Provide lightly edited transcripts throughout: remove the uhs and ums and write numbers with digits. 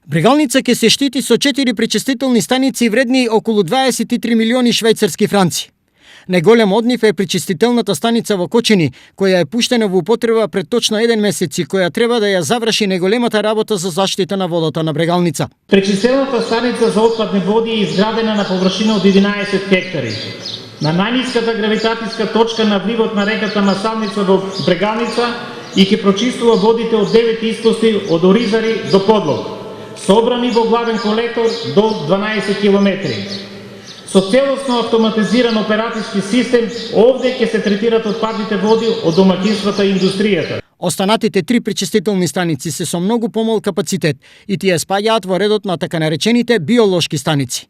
Брегалница ќе се штити со 4 пречистителни станици вредни околу 23 милиони швајцарски франци. Најголем од нив е пречистителната станица во Кочини, која е пуштена во употреба пред точно 1 месец и која треба да ја заврши најголемата работа за заштита на водата на Брегалница. Пречистителната станица за отпадни води е изградена на површина од 11 хектари. На најниската гравитацијска точка на вливот на реката Масалница во Брегалница и ќе прочистува водите од 9 испусти од Оризари до Подлог, собрани во главен колектор до 12 километри. Со целосно автоматизиран оперативски систем, овде ќе се третират отпадните води од домаќинствата и индустријата. Останатите 3 пречистителни станици се со многу помал капацитет и тие спаѓаат во редот на така наречените биолошки станици.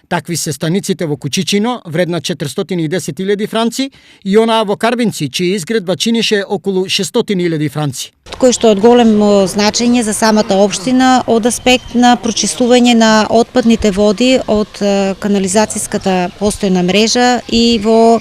Такви се станиците во Кучичино, вредна 410.000 франци, и онаа во Карбинци, чија изградба чинеше околу 600.000 франци. Кој што е од големо значење за самата општина од аспект на прочистување на отпадните води од канализацијската постојна мрежа и во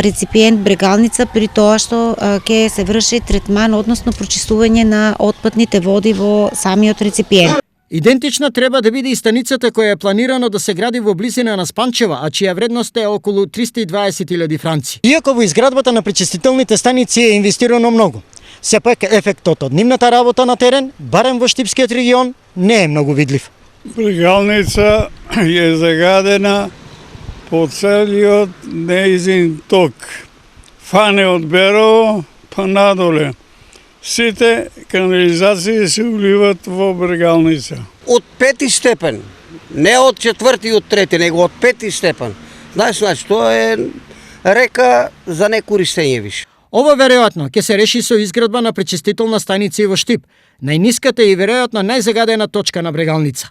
реципиент Брегалница, при тоа што ќе се врши третман, односно прочистување на отпадните води во самиот реципиент. Идентична треба да биде и станицата која е планирано да се гради во близина на Спанчева, а чија вредност е околу 320.000 франци. Иако во изградбата на пречистителните станици е инвестирано многу, сепак ефектот од нивната работа на терен, барем во Штипскиот регион, не е многу видлив. Брегалница е загадена по целиот неизин ток. Фане од Берово па надоле. Сите канализации се уливат во Брегалница. Од 5 степен, не од 4 и од 3, него од 5 степен. Значи, тоа е река за некористење више. Ова веројатно ќе се реши со изградба на пречистителна станица и во Штип, најниската и веројатно најзагадена точка на Брегалница.